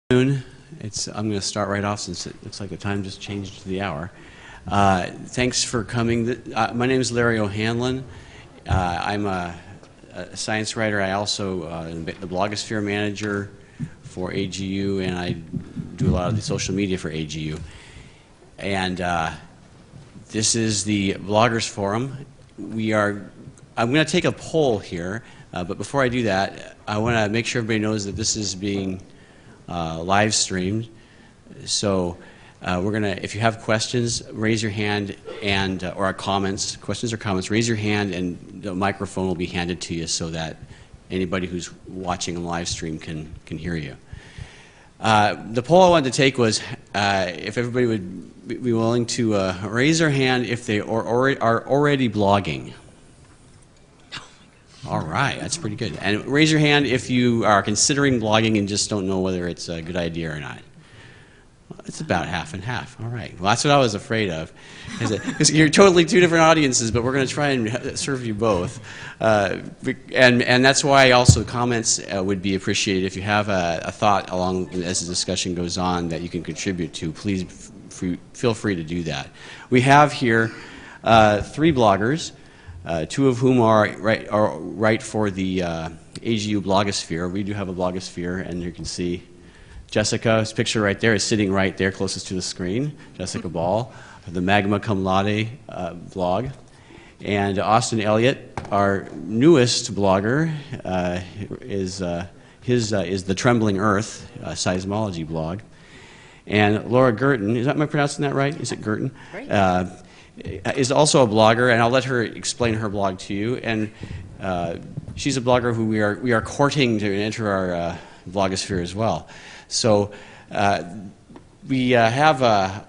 I'm going to start right off since it looks like the time just changed to the hour. Thanks for coming. My name is Larry O'Hanlon. I'm a science writer. I also am the blogosphere manager for AGU, and I do a lot of the social media for AGU. And this is the Bloggers Forum. I'm going to take a poll here, but before I do that, I want to make sure everybody knows that this is being live streamed. So we're gonna, if you have questions, raise your hand, and or questions or comments, raise your hand, and the microphone will be handed to you so that anybody who's watching a live stream can hear you. The poll I wanted to take was if everybody would be willing to raise their hand if they are already blogging. All right, that's pretty good. And raise your hand if you are considering blogging and just don't know whether it's a good idea or not. Well, it's about half and half. All right. Well, that's what I was afraid of. Because you're totally two different audiences, but we're going to try and serve you both. And that's why also comments would be appreciated. If you have a thought along as the discussion goes on that you can contribute to, please feel free to do that. We have here 3 bloggers. 2 of whom are right for the AGU blogosphere. We do have a blogosphere, and you can see Jessica's picture right there is sitting right there closest to the screen. Jessica Ball, the Magna Cum Laude blog. And Austin Elliott, our newest blogger, is the Trembling Earth seismology blog. And Laura Gurton, am I pronouncing that right? Is it Gurton? Right. Is also a blogger, and I'll let her explain her blog to you. And she's a blogger who we are courting to enter our blogosphere as well. So we have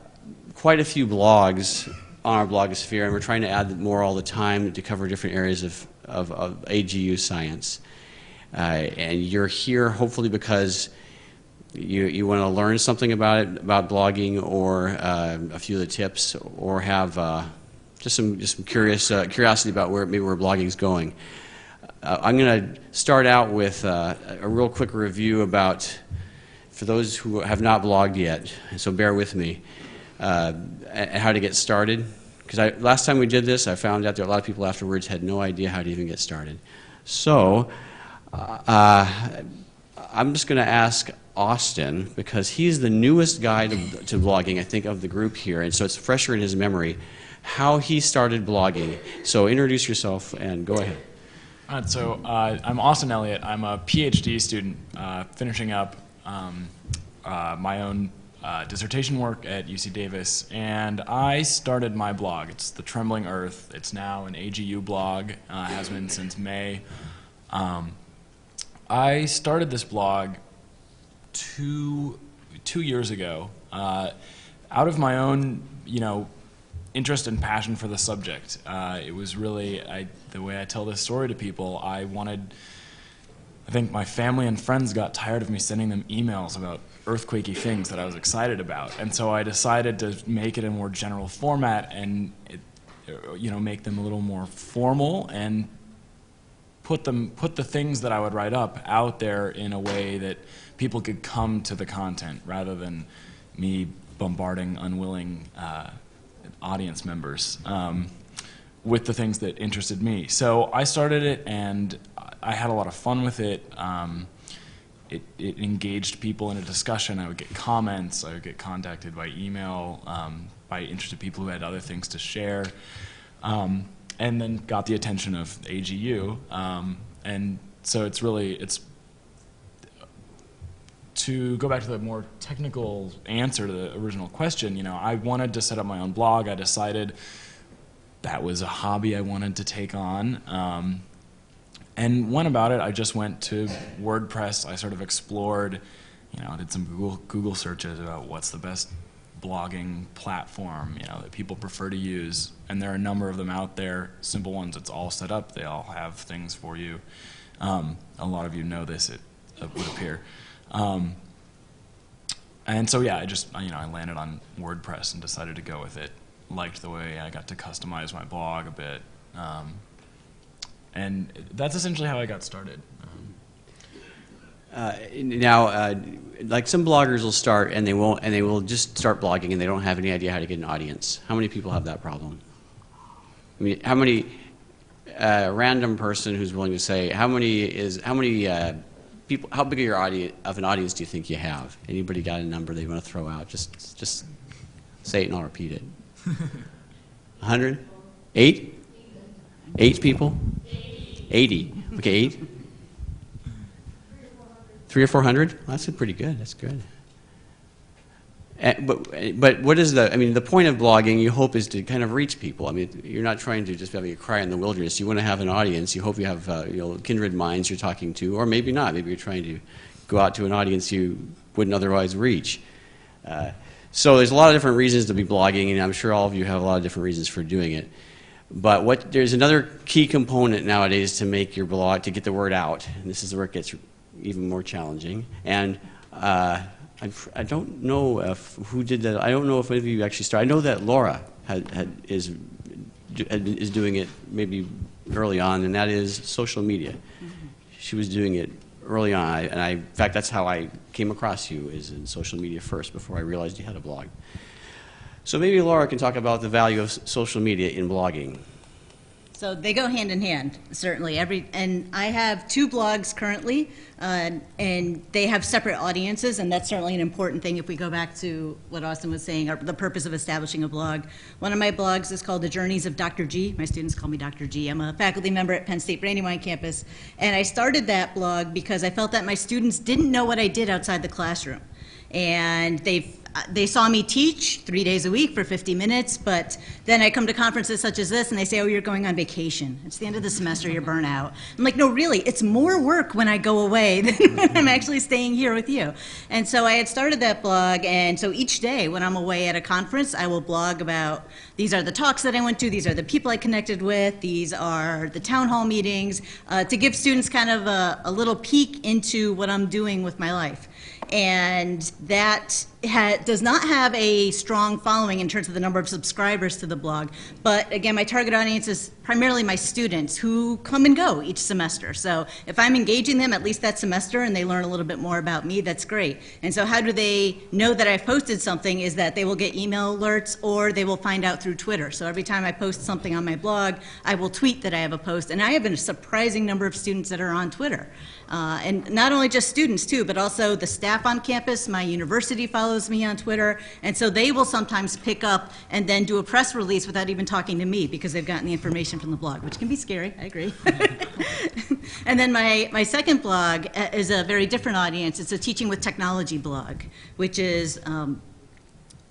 quite a few blogs on our blogosphere, and we're trying to add more all the time to cover different areas of AGU science. And you're here hopefully because you want to learn something about blogging, or a few of the tips, or have just some curiosity about where blogging is going. I'm going to start out with a real quick review about, for those who have not blogged yet, so bear with me, how to get started. Because last time we did this, I found out that a lot of people afterwards had no idea how to even get started. So I'm just going to ask Austin, because he's the newest guy to blogging, I think, of the group here, and so it's fresher in his memory, how he started blogging. So introduce yourself and go ahead. All right, so I'm Austin Elliott. I'm a PhD student finishing up my own dissertation work at UC Davis, and I started my blog. It's The Trembling Earth. It's now an AGU blog, has been since May. I started this blog two years ago, out of my own, interest and passion for the subject. It was really, the way I tell this story to people, I think my family and friends got tired of me sending them emails about earthquakey things that I was excited about, and so I decided to make it in a more general format and, make them a little more formal and put the things that I would write up out there in a way that people could come to the content rather than me bombarding unwilling audience members with the things that interested me. So I started it, and I had a lot of fun with it. It engaged people in a discussion. I would get comments. I would get contacted by email by interested people who had other things to share. And then got the attention of AGU, and so it's to go back to the more technical answer to the original question. I wanted to set up my own blog. I decided that was a hobby I wanted to take on, and went about it. I just went to WordPress. I sort of explored, did some Google searches about what's the best blogging platform that people prefer to use, and there are a number of them out there, simple ones. It's all set up, they all have things for you. A lot of you know this, it would appear, and so yeah, I landed on WordPress and decided to go with it. Liked the way I got to customize my blog a bit, and that's essentially how I got started. Like some bloggers will start and they will just start blogging and they don't have any idea how to get an audience. How many people have that problem? I mean, how many random person who's willing to say how many people? How big of an audience do you think you have? Anybody got a number they want to throw out? Just say it and I'll repeat it. 100? 8? 8 people? 80. Okay, 8. 300 or 400? Well, that's pretty good. That's good. But what is the point of blogging, you hope, is to kind of reach people. I mean, you're not trying to just have a cry in the wilderness. You want to have an audience. You hope you have kindred minds you're talking to, or maybe not. Maybe you're trying to go out to an audience you wouldn't otherwise reach. So there's a lot of different reasons to be blogging, and I'm sure all of you have a lot of different reasons for doing it. But there's another key component nowadays to make your blog, to get the word out, and this is where it gets even more challenging. And I don't know who did that. I don't know if any of you actually started. I know that Laura is doing it maybe early on, and that is social media. Mm-hmm. She was doing it early on, in fact, that's how I came across you, is in social media first, before I realized you had a blog. So maybe Laura can talk about the value of social media in blogging. So they go hand in hand, certainly. And I have 2 blogs currently, and they have separate audiences, and that's certainly an important thing if we go back to what Austin was saying, the purpose of establishing a blog. One of my blogs is called The Journeys of Dr. G. My students call me Dr. G. I'm a faculty member at Penn State Brandywine campus, and I started that blog because I felt that my students didn't know what I did outside the classroom. And they saw me teach 3 days a week for 50 minutes, but then I come to conferences such as this and they say, oh, you're going on vacation. It's the end of the semester, you're burnt out. I'm like, no, really, it's more work when I go away than when I'm actually staying here with you. And so I had started that blog, and so each day when I'm away at a conference, I will blog about, these are the talks that I went to, these are the people I connected with, these are the town hall meetings, to give students kind of a little peek into what I'm doing with my life. And that does not have a strong following in terms of the number of subscribers to the blog. But again, my target audience is primarily my students who come and go each semester. So if I'm engaging them at least that semester and they learn a little bit more about me, that's great. And so how do they know that I've posted something is that they will get email alerts or they will find out through Twitter. So every time I post something on my blog, I will tweet that I have a post. And I have a surprising number of students that are on Twitter. And not only just students too, but also the staff on campus. My university follows me on Twitter, and so they will sometimes pick up and then do a press release without even talking to me because they've gotten the information from the blog, which can be scary, I agree. And then my second blog is a very different audience. It's a Teaching with Technology blog, which is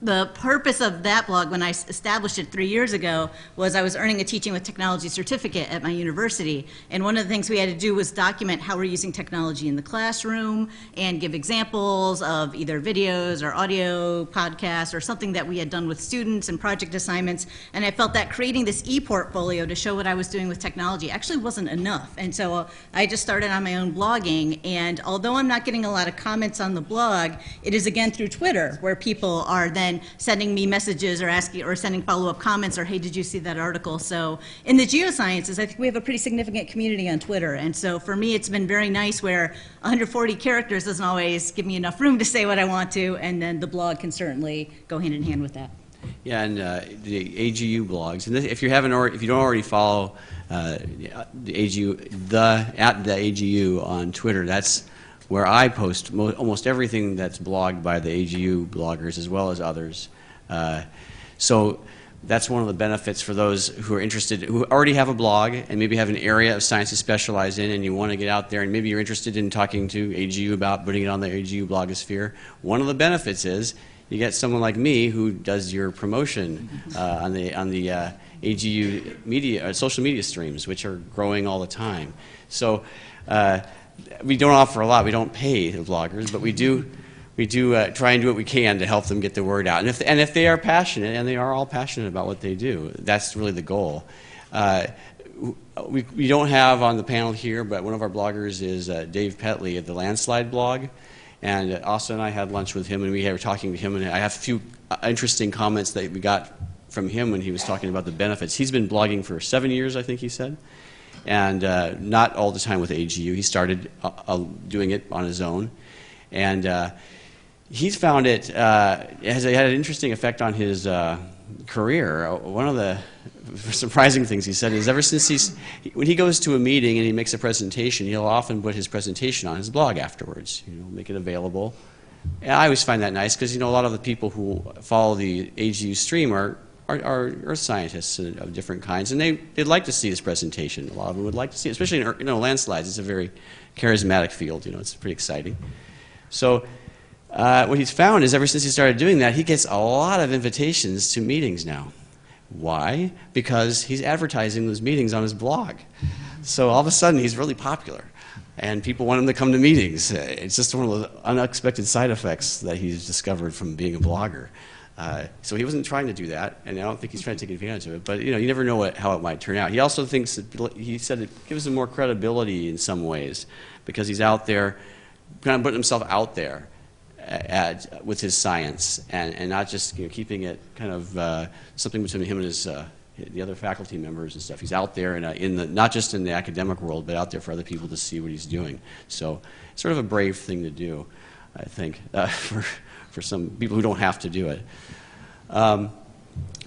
the purpose of that blog when I established it 3 years ago was I was earning a Teaching with Technology certificate at my university, and one of the things we had to do was document how we're using technology in the classroom and give examples of either videos or audio podcasts or something that we had done with students and project assignments, and I felt that creating this e-portfolio to show what I was doing with technology actually wasn't enough, and so I just started on my own blogging, and although I'm not getting a lot of comments on the blog, it is again through Twitter where people are then sending me messages or asking or sending follow-up comments or, hey, did you see that article? So in the geosciences, I think we have a pretty significant community on Twitter. And so for me, it's been very nice where 140 characters doesn't always give me enough room to say what I want to, and then the blog can certainly go hand in hand with that. Yeah, and the AGU blogs, and if you don't already follow the AGU, at the AGU on Twitter, that's where I post almost everything that's blogged by the AGU bloggers as well as others. So that's one of the benefits for those who are interested, who already have a blog and maybe have an area of science to specialize in, and you want to get out there and maybe you're interested in talking to AGU about putting it on the AGU blogosphere. One of the benefits is you get someone like me who does your promotion on the AGU media, social media streams, which are growing all the time. So we don't offer a lot. We don't pay the bloggers, but we do try and do what we can to help them get the word out. And if they are passionate, and they are all passionate about what they do, that's really the goal. We don't have on the panel here, but one of our bloggers is Dave Petley of the Landslide blog. And Austin and I had lunch with him, and we were talking to him, and I have a few interesting comments that we got from him when he was talking about the benefits. He's been blogging for 7 years, I think he said. and not all the time with AGU. He started doing it on his own, and he's found it has had an interesting effect on his career. One of the surprising things he said is ever since when he goes to a meeting and he makes a presentation, he'll often put his presentation on his blog afterwards, make it available. And I always find that nice because, a lot of the people who follow the AGU stream are earth scientists of different kinds, and they'd like to see this presentation. A lot of them would like to see it, especially in landslides. It's a very charismatic field. It's pretty exciting. So what he's found is ever since he started doing that, he gets a lot of invitations to meetings now. Why? Because he's advertising those meetings on his blog. So all of a sudden, he's really popular, and people want him to come to meetings. It's just one of the unexpected side effects that he's discovered from being a blogger. So he wasn't trying to do that, and I don't think he's trying to take advantage of it. But you never know how it might turn out. He also thinks that he said it gives him more credibility in some ways because he's out there, kind of putting himself out there with his science, and not just keeping it kind of something between him and his the other faculty members and stuff. He's out there not just in the academic world, but out there for other people to see what he's doing. So it's sort of a brave thing to do, I think, for some people who don't have to do it.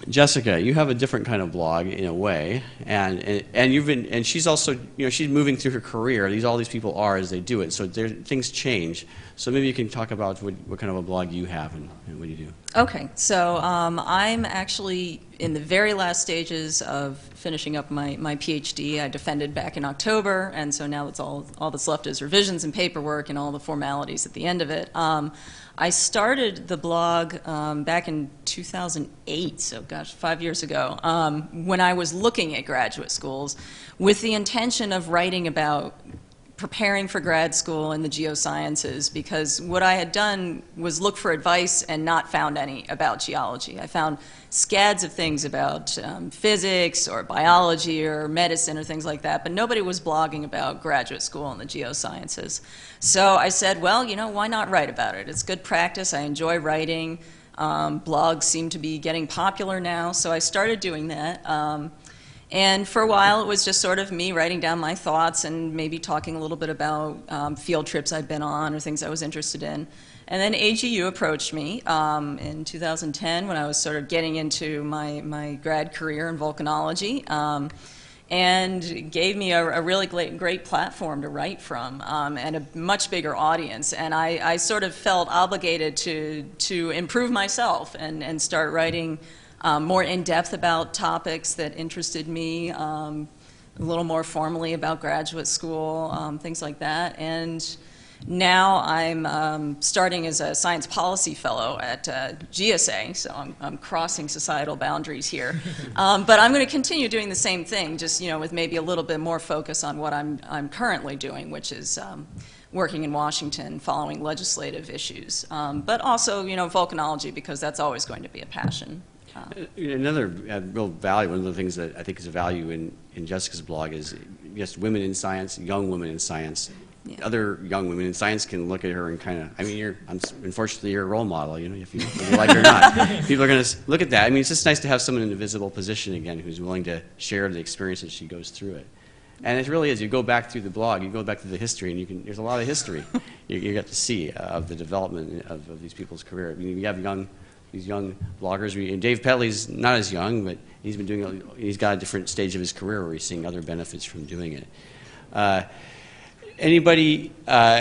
Jessica, you have a different kind of blog in a way, and she's also she's moving through her career. All these people are as they do it, so things change. So maybe you can talk about what kind of a blog you have and what you do. Okay, so I'm actually in the very last stages of finishing up my PhD. I defended back in October, and so now it's all that's left is revisions and paperwork and all the formalities at the end of it. I started the blog back in 2008, so gosh, 5 years ago, when I was looking at graduate schools with the intention of writing about preparing for grad school in the geosciences, because what I had done was look for advice and not found any about geology. I found scads of things about physics or biology or medicine or things like that, but nobody was blogging about graduate school in the geosciences. So I said, well, why not write about it? It's good practice. I enjoy writing. Blogs seem to be getting popular now, so I started doing that. And for a while, it was just sort of me writing down my thoughts and maybe talking a little bit about field trips I'd been on or things I was interested in. And then AGU approached me in 2010 when I was sort of getting into my grad career in volcanology, and gave me a really great platform to write from and a much bigger audience. And I sort of felt obligated to improve myself and start writing more in-depth about topics that interested me, a little more formally about graduate school, things like that. And now I'm starting as a science policy fellow at GSA, so I'm crossing societal boundaries here. But I'm going to continue doing the same thing, just with maybe a little bit more focus on what I'm currently doing, which is working in Washington, following legislative issues, but also volcanology, because that's always going to be a passion. Another real value, one of the things that I think is a value in Jessica's blog is just women in science, young women in science. Yeah. Other young women in science can look at her and kind of, unfortunately, you're a role model, if you like it or not. People are going to look at that. It's just nice to have someone in a visible position again who's willing to share the experience as she goes through it. And it really is. You go back through the blog, you go back to the history, and there's a lot of history you get to see of the development of these people's career. You have these young bloggers. Dave Petley's not as young, but he's got a different stage of his career where he's seeing other benefits from doing it. Anybody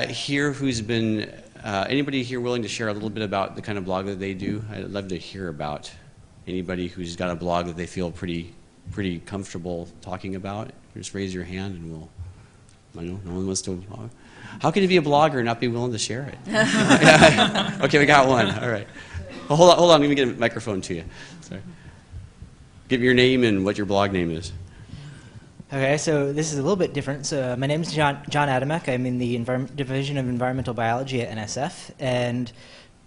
here anybody here willing to share a little bit about the kind of blog that they do? I'd love to hear about anybody who's got a blog that they feel pretty comfortable talking about. Just raise your hand and I know no one wants to. How can you be a blogger and not be willing to share it? Okay, we got one. All right. Well, hold on. Let me get a microphone to you. Sorry. Give your name and what your blog name is. Okay, so this is a little bit different. So my name is John Adamek. I'm in the Division of Environmental Biology at NSF, and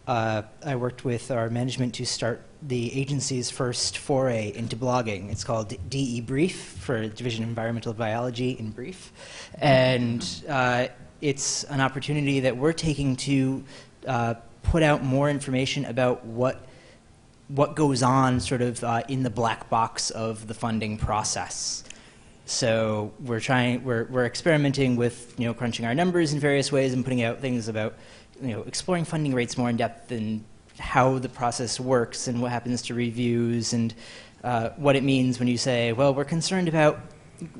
I worked with our management to start the agency's first foray into blogging. It's called DE Brief, for Division of Environmental Biology in brief, and it's an opportunity that we're taking to put out more information about what goes on sort of in the black box of the funding process. So we're experimenting with, crunching our numbers in various ways and putting out things about, exploring funding rates more in depth and how the process works and what happens to reviews and what it means when you say, well, we're concerned about,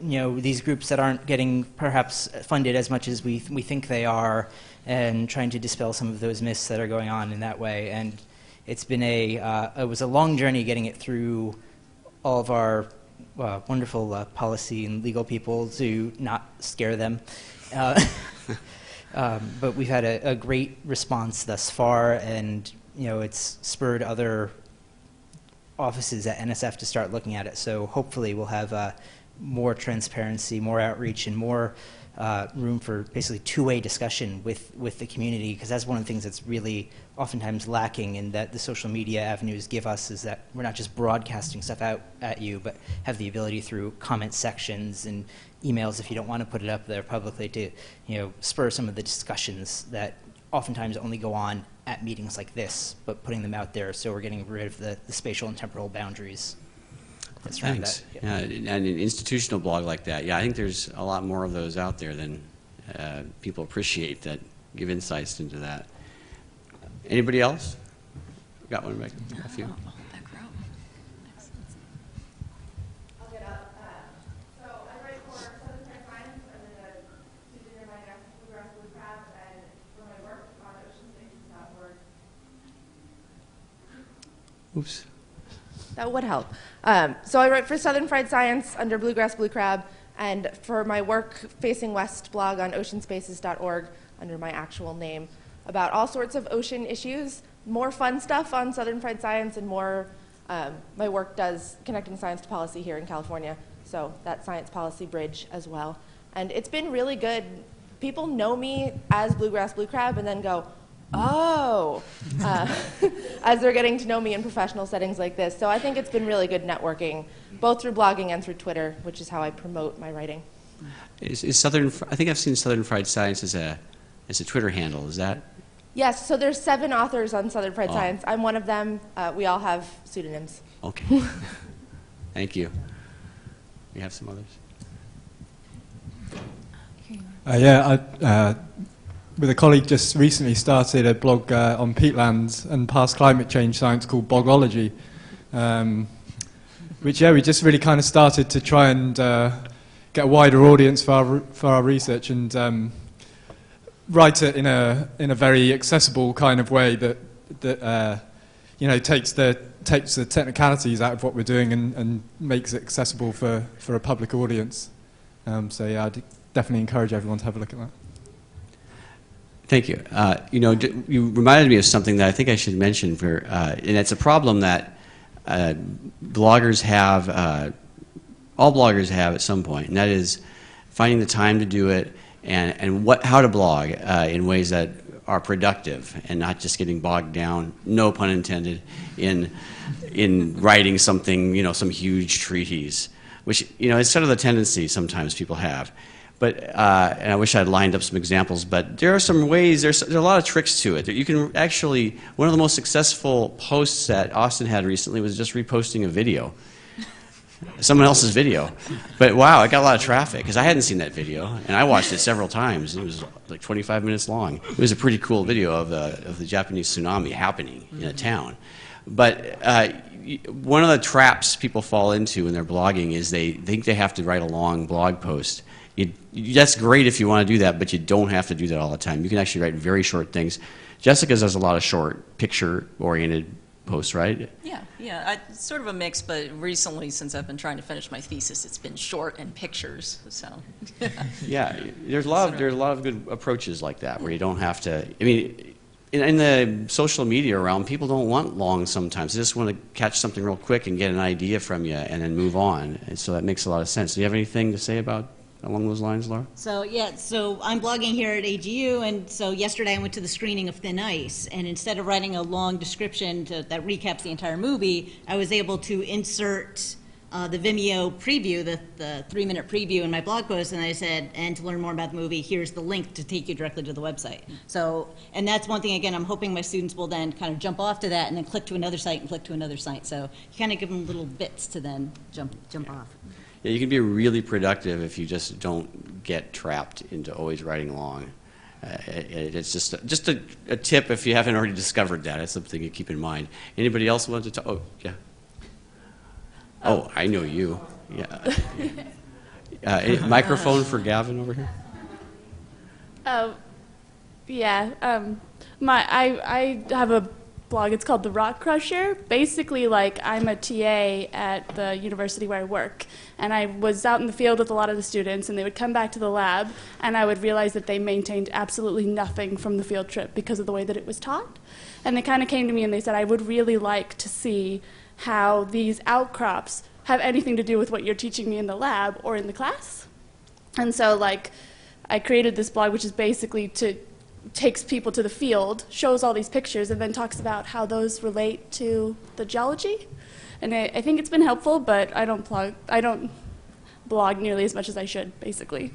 these groups that aren't getting perhaps funded as much as we think they are, and trying to dispel some of those myths that are going on in that way. And it's been it was a long journey getting it through all of our wonderful policy and legal people to not scare them. But we've had a great response thus far, and it's spurred other offices at NSF to start looking at it. So hopefully we'll have more transparency, more outreach, and more room for basically two-way discussion with the community, because that's one of the things that's really oftentimes lacking and that the social media avenues give us, is that we're not just broadcasting stuff out at you, but have the ability through comment sections and emails, if you don't want to put it up there publicly, to spur some of the discussions that oftentimes only go on at meetings like this, but putting them out there, so we're getting rid of the spatial and temporal boundaries. Thanks. Yeah, and an institutional blog like that, I think there's a lot more of those out there than people appreciate, that give insights into that. Anybody else? Got one back? A few. Back row. I'll get up. So I write for Southern Science. I'm in a student in my Bluegrass Blue Crab, and for my work on oceanspaces.org. Oops. That would help. So I write for Southern Fried Science under Bluegrass Blue Crab, and for my work Facing West blog on oceanspaces.org under my actual name, about all sorts of ocean issues. More fun stuff on Southern Fried Science, and more, my work does connecting science to policy here in California, so that science policy bridge as well. And it's been really good. People know me as Bluegrass Blue Crab and then go, oh, as they're getting to know me in professional settings like this. So I think it's been really good networking, both through blogging and through Twitter, which is how I promote my writing. Is Southern? I think I've seen Southern Fried Science as a Twitter handle. Is that? Yes. So there's 7 authors on Southern Fried Science. I'm one of them. We all have pseudonyms. Okay. Thank you. We have some others. With a colleague, just recently started a blog on peatlands and past climate change science called Blogology, which we just really kind of started to try and get a wider audience for our research, and write it in a very accessible kind of way that takes the technicalities out of what we're doing and makes it accessible for a public audience. So yeah, I'd definitely encourage everyone to have a look at that. Thank you. You reminded me of something that I think I should mention, and it's a problem that bloggers have, all bloggers have at some point, and that is finding the time to do it, and how to blog in ways that are productive and not just getting bogged down, no pun intended, in writing something, some huge treatise, which is sort of the tendency sometimes people have. But, and I wish I'd lined up some examples, but there are some ways, there's a lot of tricks to it. You can actually, one of the most successful posts that Austin had recently was just reposting a video, someone else's video. But wow, it got a lot of traffic, because I hadn't seen that video, and I watched it several times. It was like 25 minutes long. It was a pretty cool video of the Japanese tsunami happening in a town. But one of the traps people fall into when they're blogging is they think they have to write a long blog post. That's great if you want to do that, but you don't have to do that all the time. You can actually write very short things. Jessica does a lot of short, picture-oriented posts, right? Yeah. It's sort of a mix, but recently, since I've been trying to finish my thesis, it's been short and pictures. So. Yeah, there's a lot of good approaches like that where you don't have to. I mean, in the social media realm, people don't want long sometimes. They just want to catch something real quick and get an idea from you and then move on. And so that makes a lot of sense. Do you have anything to say along those lines, Laura? So I'm blogging here at AGU, and so yesterday I went to the screening of Thin Ice, and instead of writing a long description that recaps the entire movie, I was able to insert the Vimeo preview, the 3-minute preview in my blog post, and I said, and to learn more about the movie, here's the link to take you directly to the website. So, and that's one thing, again, I'm hoping my students will then kind of jump off to that and then click to another site and click to another site. So you kind of give them little bits to then jump off. Yeah, you can be really productive if you just don't get trapped into always writing long. It's just a tip if you haven't already discovered that. It's something to keep in mind. Anybody else want to talk? Oh, yeah. Oh, I know you. Yeah. Microphone for Gavin over here. Yeah. I have a blog. It's called The Rock Crusher. Basically, like, I'm a TA at the university where I work, and I was out in the field with a lot of the students, and they would come back to the lab, and I would realize that they maintained absolutely nothing from the field trip because of the way that it was taught. And they kind of came to me and they said, I would really like to see how these outcrops have anything to do with what you're teaching me in the lab or in the class. And so, like, I created this blog, which is basically takes people to the field, shows all these pictures, and then talks about how those relate to the geology. And I think it's been helpful, but I don't blog nearly as much as I should, basically.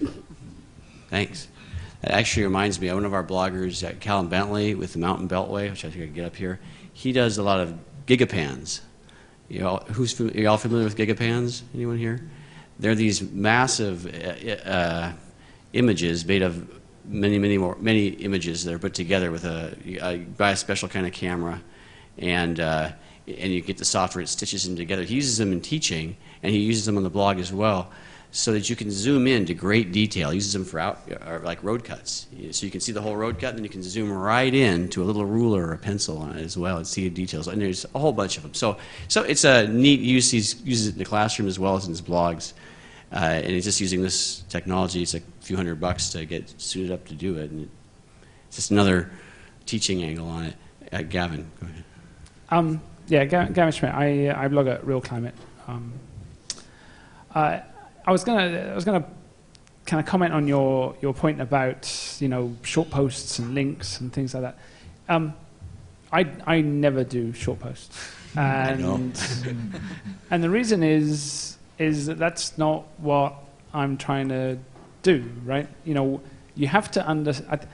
Thanks. That actually reminds me, one of our bloggers, Callum Bentley with the Mountain Beltway, which I think I can get up here, he does a lot of gigapans. Are you all familiar with gigapans? Anyone here? They're these massive images made of many images that are put together with by a special kind of camera, and you get the software that stitches them together. He uses them in teaching, and he uses them on the blog as well, so that you can zoom in to great detail. He uses them for like road cuts, so you can see the whole road cut, and then you can zoom right in to a little ruler or a pencil on it as well and see the details. And there's a whole bunch of them. So it's a neat use. He uses it in the classroom as well as in his blogs. And he's just using this technology. It's a few $100 to get suited up to do it. And it's just another teaching angle on it. Gavin, go ahead. Yeah, Gavin Schmidt. I blog at Real Climate. I was gonna kind of comment on your point about short posts and links and things like that. I never do short posts, and and the reason is that that's not what I'm trying to do, right? You have to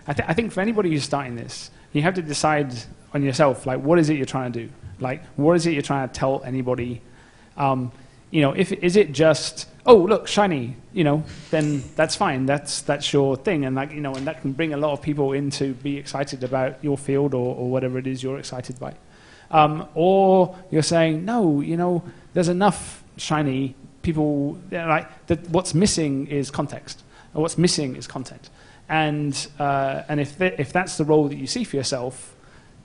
I think for anybody who's starting this, you have to decide on yourself, like, what is it you're trying to do? Like, what is it you're trying to tell anybody? Is it just, oh, look, shiny, then that's fine. That's your thing, and and that can bring a lot of people in to be excited about your field or whatever it is you're excited by. Or you're saying, no, there's enough shiny people, like, that what's missing is context, or what's missing is content. And if that's the role that you see for yourself,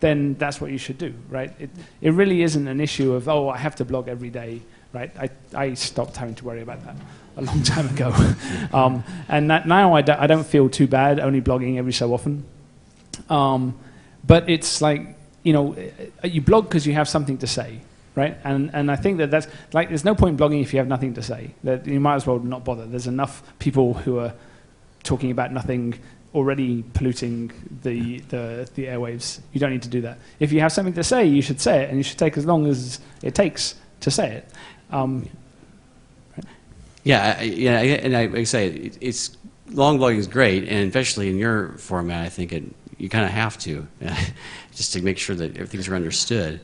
then that's what you should do, right? It really isn't an issue of, oh, I have to blog every day, right? I stopped having to worry about that a long time ago. And now I don't feel too bad only blogging every so often. But it's like, you blog because you have something to say, right? And I think that's, like, there's no point in blogging if you have nothing to say. That you might as well not bother. There's enough people who are talking about nothing already polluting the airwaves. You don't need to do that. If you have something to say, you should say it, and you should take as long as it takes to say it. And I say it's long blogging is great, and especially in your format, I think you kind of have to, just to make sure that things are understood.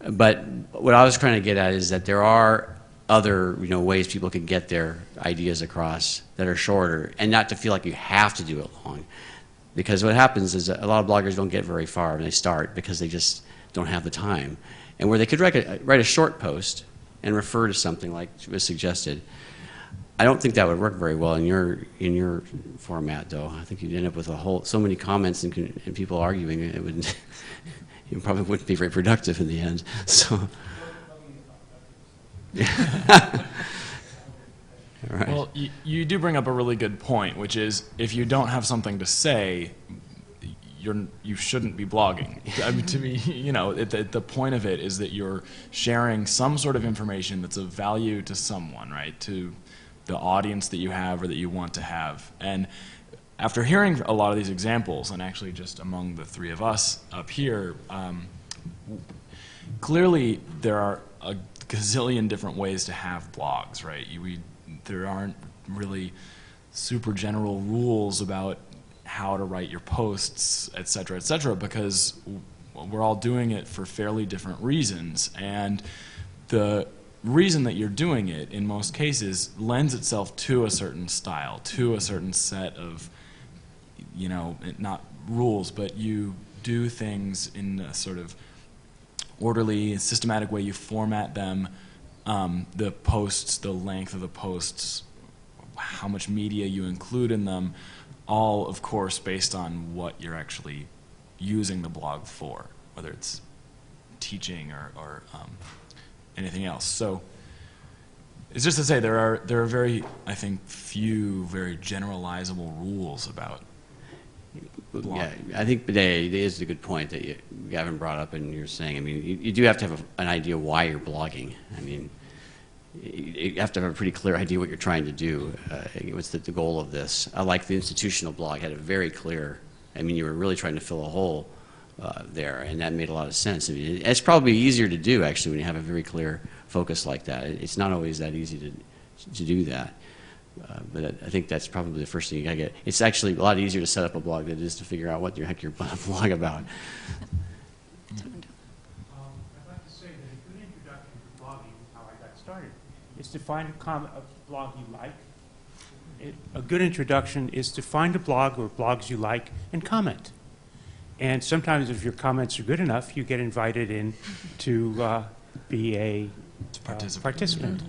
But what I was trying to get at is that there are other ways people can get their ideas across that are shorter, and not to feel like you have to do it long. Because what happens is a lot of bloggers don't get very far when they start because they just don't have the time. And where they could write a short post and refer to something like was suggested, I don't think that would work very well in your format, though. I think you'd end up with so many comments and people arguing. It would you probably wouldn't be very productive in the end. So. Yeah. Right. Well, you do bring up a really good point, which is if you don't have something to say, you shouldn't be blogging. I mean, to me, the point of it is that you're sharing some sort of information that's of value to someone, right? To the audience that you have or that you want to have. And after hearing a lot of these examples, and actually just among the three of us up here, clearly there are a gazillion different ways to have blogs, right? There aren't really super general rules about how to write your posts, et cetera, because we're all doing it for fairly different reasons. And the reason that you're doing it, in most cases, lends itself to a certain style, to a certain set of, you know, not rules, but you do things in a sort of orderly, systematic way. You format them, the posts, the length of the posts, how much media you include in them, all, of course, based on what you're actually using the blog for, whether it's teaching or anything else. So it's just to say there are very, I think, few very generalizable rules about blogging. Yeah, I think that is a good point that Gavin brought up and you're saying. I mean, you do have to have an idea why you're blogging. I mean, you have to have a pretty clear idea what you're trying to do. What's the goal of this? Like the institutional blog had a very clear, I mean, you were really trying to fill a hole there, and that made a lot of sense. I mean, it's probably easier to do, actually, when you have a very clear focus like that. It's not always that easy to do that. But I think that's probably the first thing you got to get. It's actually a lot easier to set up a blog than it is to figure out what the heck you're blog about. I'd like to say that a good introduction to blogging, how I got started, is to find a blog you like. A good introduction is to find a blog or blogs you like and comment. And sometimes if your comments are good enough, you get invited in to be a participant.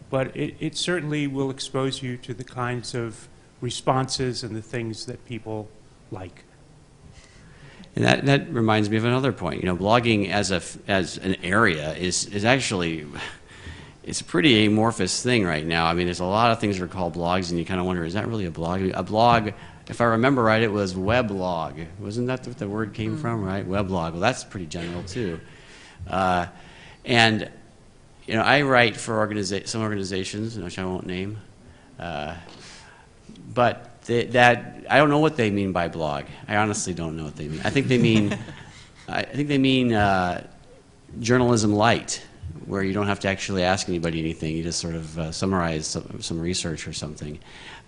But it certainly will expose you to the kinds of responses and the things that people like. And that reminds me of another point. You know, blogging as an area is actually, it's a pretty amorphous thing right now. I mean, there's a lot of things that are called blogs, and you kind of wonder, is that really a blog? A blog, if I remember right, it was weblog. Wasn't that what the word came from, right? Weblog. Well, that's pretty general too. And you know, I write for some organizations, which I won't name, but I don't know what they mean by blog. I honestly don't know what they mean. I think they mean journalism light, where you don't have to actually ask anybody anything. You just sort of summarize some research or something.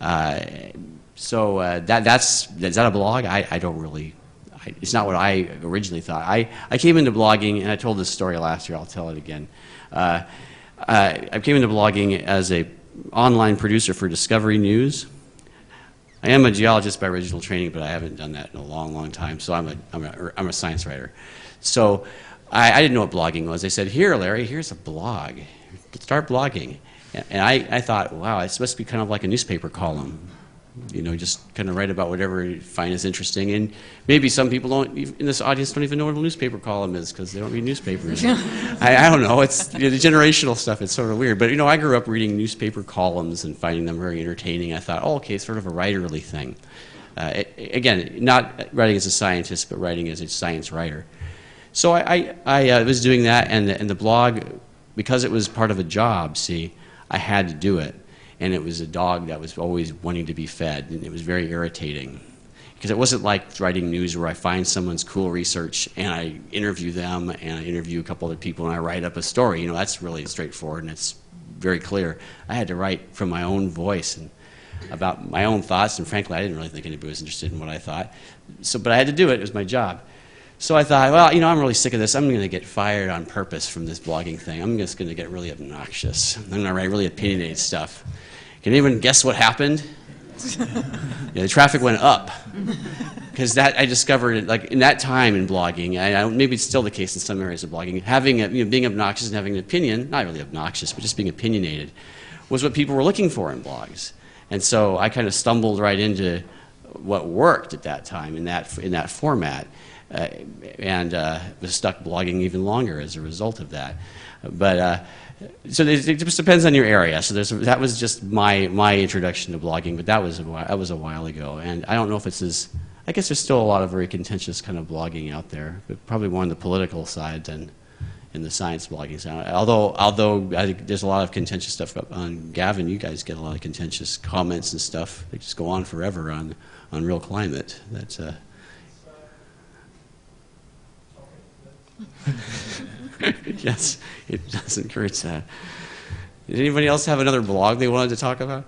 So is that a blog? I don't really. It's not what I originally thought. I came into blogging, and I told this story last year. I'll tell it again. I came into blogging as an online producer for Discovery News. I am a geologist by original training, but I haven't done that in a long, long time. So I'm a science writer. So I didn't know what blogging was. They said, "Here, Larry, here's a blog. Start blogging." And I thought, wow, it's supposed to be kind of like a newspaper column. You know, just kind of write about whatever you find is interesting. And maybe some people in this audience don't even know what a newspaper column is because they don't read newspapers. I don't know. It's the generational stuff. It's sort of weird. But, you know, I grew up reading newspaper columns and finding them very entertaining. I thought, oh, okay, sort of a writerly thing. Again, not writing as a scientist, but writing as a science writer. So I was doing that, and the blog, because it was part of a job, see, I had to do it. And it was a dog that was always wanting to be fed, and it was very irritating. Because it wasn't like writing news where I find someone's cool research and I interview them and I interview a couple other people and I write up a story. You know, that's really straightforward and it's very clear. I had to write from my own voice and about my own thoughts, and frankly, I didn't really think anybody was interested in what I thought. But I had to do it. It was my job. So I thought, well, you know, I'm really sick of this. I'm going to get fired on purpose from this blogging thing. I'm just going to get really obnoxious. I'm going to write really opinionated stuff. Can anyone guess what happened? Yeah, the traffic went up. Because I discovered, like, in that time in blogging, maybe it's still the case in some areas of blogging, being obnoxious and having an opinion, not really obnoxious, but just being opinionated, was what people were looking for in blogs. And so I kind of stumbled right into what worked at that time in that format. And was stuck blogging even longer as a result of that. But so it just depends on your area. So that was just my introduction to blogging, but that was a while ago. And I don't know if it's as, I guess there's still a lot of very contentious kind of blogging out there, but probably more on the political side than in the science blogging side. Although I think there's a lot of contentious stuff on Gavin. You guys get a lot of contentious comments and stuff. They just go on forever on Real Climate. That's yes, it does encourage that. Did anybody else have another blog they wanted to talk about?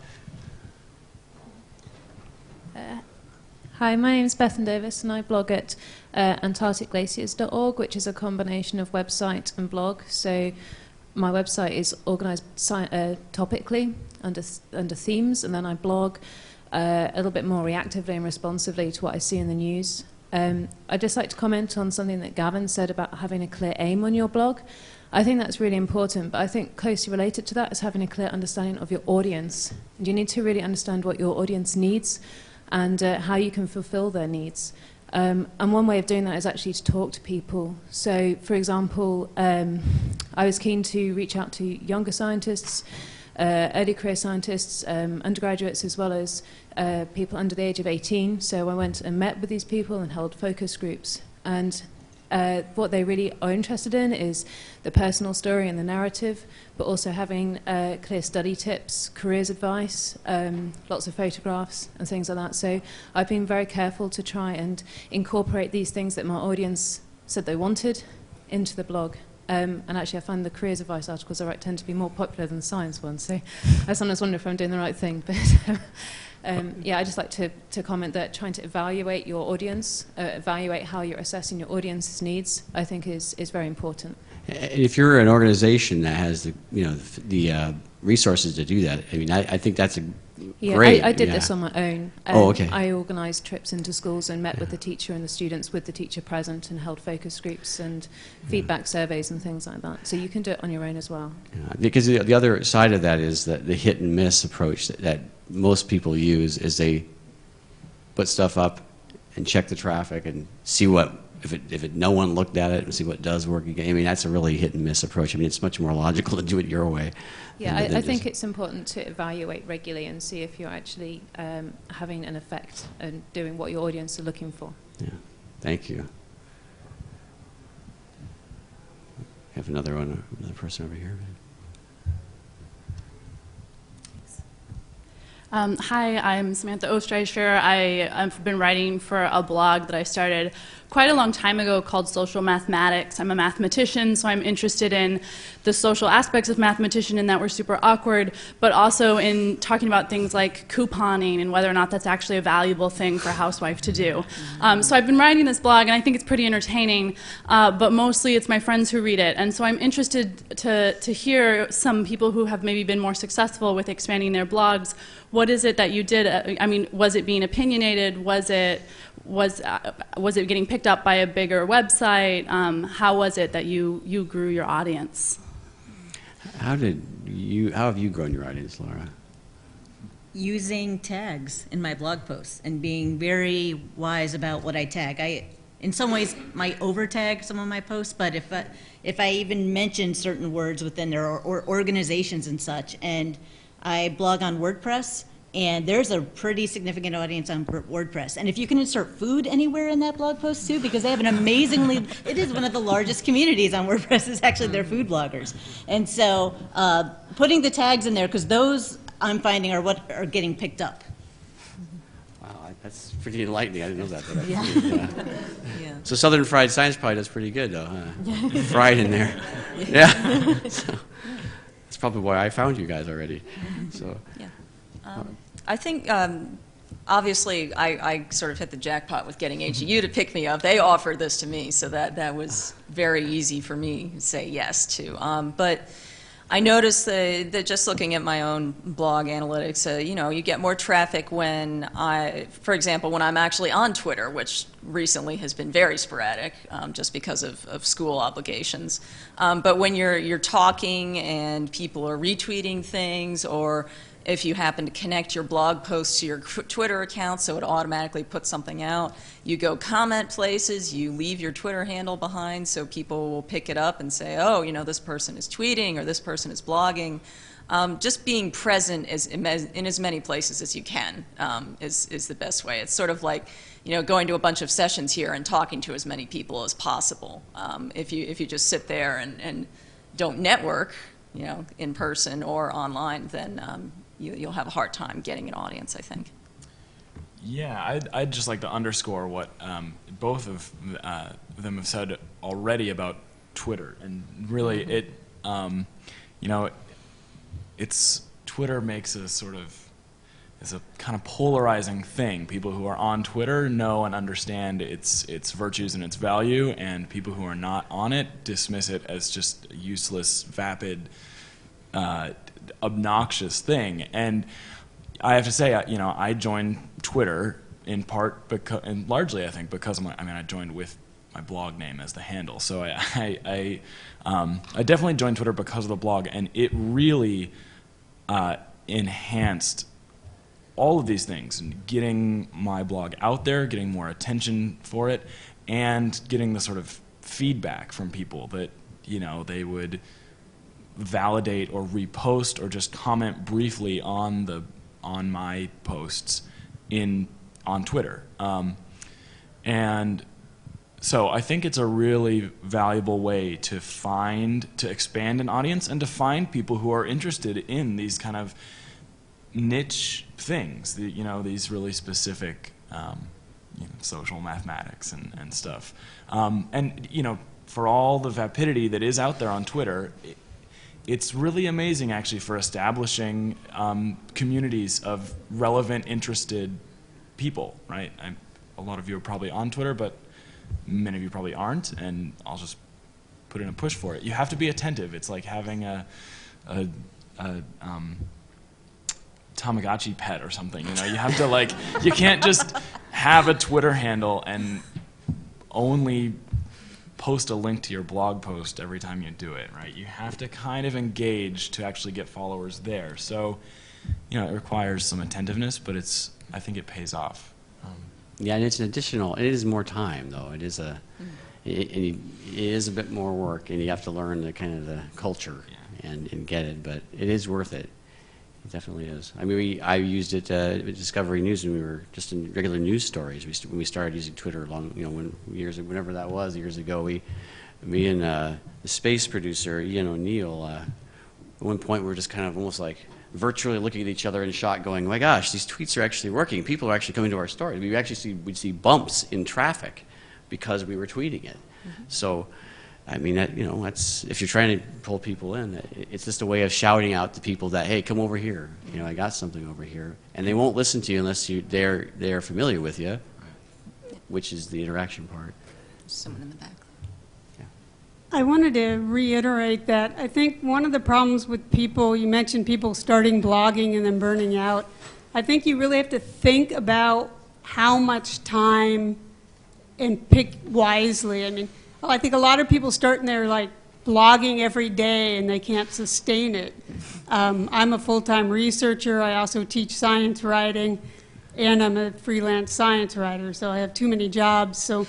Hi, my name is Bethan Davis and I blog at antarcticglaciers.org, which is a combination of website and blog. So my website is organized topically under themes, and then I blog a little bit more reactively and responsively to what I see in the news. I'd just like to comment on something that Gavin said about having a clear aim on your blog. I think that's really important, but I think closely related to that is having a clear understanding of your audience. And you need to really understand what your audience needs and how you can fulfill their needs. And one way of doing that is actually to talk to people. So, for example, I was keen to reach out to younger scientists, early career scientists, undergraduates, as well as people under the age of 18. So I went and met with these people and held focus groups. And what they really are interested in is the personal story and the narrative, but also having clear study tips, careers advice, lots of photographs and things like that. So I've been very careful to try and incorporate these things that my audience said they wanted into the blog. And actually I find the careers advice articles I write tend to be more popular than the science ones, so I sometimes wonder if I'm doing the right thing. But yeah, I just like to comment that trying to evaluate your audience, evaluate how you're assessing your audience's needs, I think is very important. If you're an organization that has the resources to do that, I mean, I think that's great. I did this on my own. Okay. I organised trips into schools and met with the teacher and the students with the teacher present and held focus groups and feedback surveys and things like that. So you can do it on your own as well. Yeah, because the other side of that is that the hit and miss approach that most people use is they put stuff up and check the traffic and see what, if no one looked at it, and see what does work again. I mean, that's a really hit and miss approach. I mean, it's much more logical to do it your way. Yeah, I think it's important to evaluate regularly and see if you're actually having an effect and doing what your audience are looking for. Yeah, thank you. We have another person over here. Hi, I'm Samantha Ostreicher. I've been writing for a blog that I started quite a long time ago called Social Mathematics. I'm a mathematician, so I'm interested in the social aspects of mathematician in that we're super awkward, but also in talking about things like couponing and whether or not that's actually a valuable thing for a housewife to do. So I've been writing this blog, and I think it's pretty entertaining, but mostly it's my friends who read it. And so I'm interested to hear some people who have maybe been more successful with expanding their blogs. What is it that you did? I mean, was it being opinionated? Was it getting picked up by a bigger website? How was it that you grew your audience? How have you grown your audience, Laura? Using tags in my blog posts and being very wise about what I tag. In some ways, might over-tag some of my posts, but if I even mention certain words within there or organizations and such, and I blog on WordPress, and there's a pretty significant audience on WordPress. And if you can insert food anywhere in that blog post too, because they have an amazingly, it is one of the largest communities on WordPress is actually their food bloggers. And so putting the tags in there, because those I'm finding are what are getting picked up. Wow, that's pretty enlightening. I didn't know that. But Yeah. Yeah. So Southern Fried Science probably does pretty good though, huh? Fried in there. Yeah. So, that's probably why I found you guys already. So. Yeah. I think, obviously, I sort of hit the jackpot with getting HEU to pick me up. They offered this to me, so that was very easy for me to say yes to. But I noticed that just looking at my own blog analytics, you get more traffic when for example, when I'm actually on Twitter, which recently has been very sporadic, just because of school obligations. But when you're talking and people are retweeting things, or if you happen to connect your blog post to your Twitter account so it automatically puts something out, you go comment places, you leave your Twitter handle behind so people will pick it up and say, oh, this person is tweeting or this person is blogging. Just being present in as many places as you can is the best way. It's sort of like going to a bunch of sessions here and talking to as many people as possible. If you just sit there and don't network, in person or online, then you'll have a hard time getting an audience, I think. Yeah, I'd just like to underscore what both of them have said already about Twitter, and really Twitter makes a sort of a kind of polarizing thing. People who are on Twitter know and understand its virtues and its value, and people who are not on it dismiss it as just a useless, vapid, obnoxious thing. And I have to say, I joined Twitter in part because, and largely I think because of I joined with my blog name as the handle. So I definitely joined Twitter because of the blog, and it really enhanced all of these things, and getting my blog out there, getting more attention for it, and getting the sort of feedback from people that they would validate or repost or just comment briefly on my posts on Twitter. And so I think it's a really valuable way to expand an audience and to find people who are interested in these kind of niche things, these really specific social mathematics and stuff. And for all the vapidity that is out there on Twitter, it's really amazing actually for establishing communities of relevant, interested people, right? A lot of you are probably on Twitter, but many of you probably aren't, and I'll just put in a push for it. You have to be attentive. It's like having a Tamagotchi pet or something. You have to you can't just have a Twitter handle and only post a link to your blog post every time you do it, right? You have to kind of engage to actually get followers there. So, it requires some attentiveness, but I think it pays off. Yeah, and it is more time though. It is it is a bit more work, and you have to learn the culture and get it, but it is worth it. It definitely is. I used it at Discovery News when we were just in regular news stories. When we started using Twitter whenever that was, years ago, me and the space producer, Ian O'Neill, at one point we were just kind of almost like virtually looking at each other in shock going, oh my gosh, these tweets are actually working. People are actually coming to our stories. We'd see bumps in traffic because we were tweeting it. Mm-hmm. So, that's, if you're trying to pull people in, it's just a way of shouting out to people that, hey, come over here. I got something over here. And they won't listen to you unless they're familiar with you, which is the interaction part. Someone in the back. I wanted to reiterate that I think one of the problems with people, you mentioned people starting blogging and then burning out. I think you really have to think about how much time and pick wisely. I think a lot of people start and they're blogging every day and they can't sustain it. I'm a full-time researcher. I also teach science writing, and I'm a freelance science writer, so I have too many jobs. So,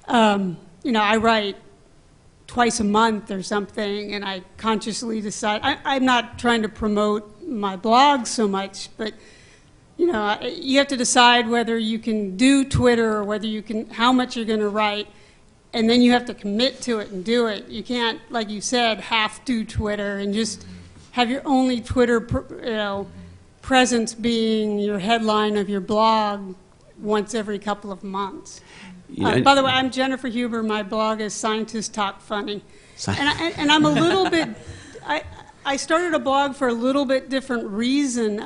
I write twice a month or something, and I consciously decide, I'm not trying to promote my blog so much, but you have to decide whether you can do Twitter or how much you're going to write, and then you have to commit to it and do it. You can't, like you said, half do Twitter and just have your only Twitter presence being your headline of your blog once every couple of months. By the way, I'm Jennifer Huber. My blog is Scientists Talk Funny. And I'm a little bit, I started a blog for a little bit different reason.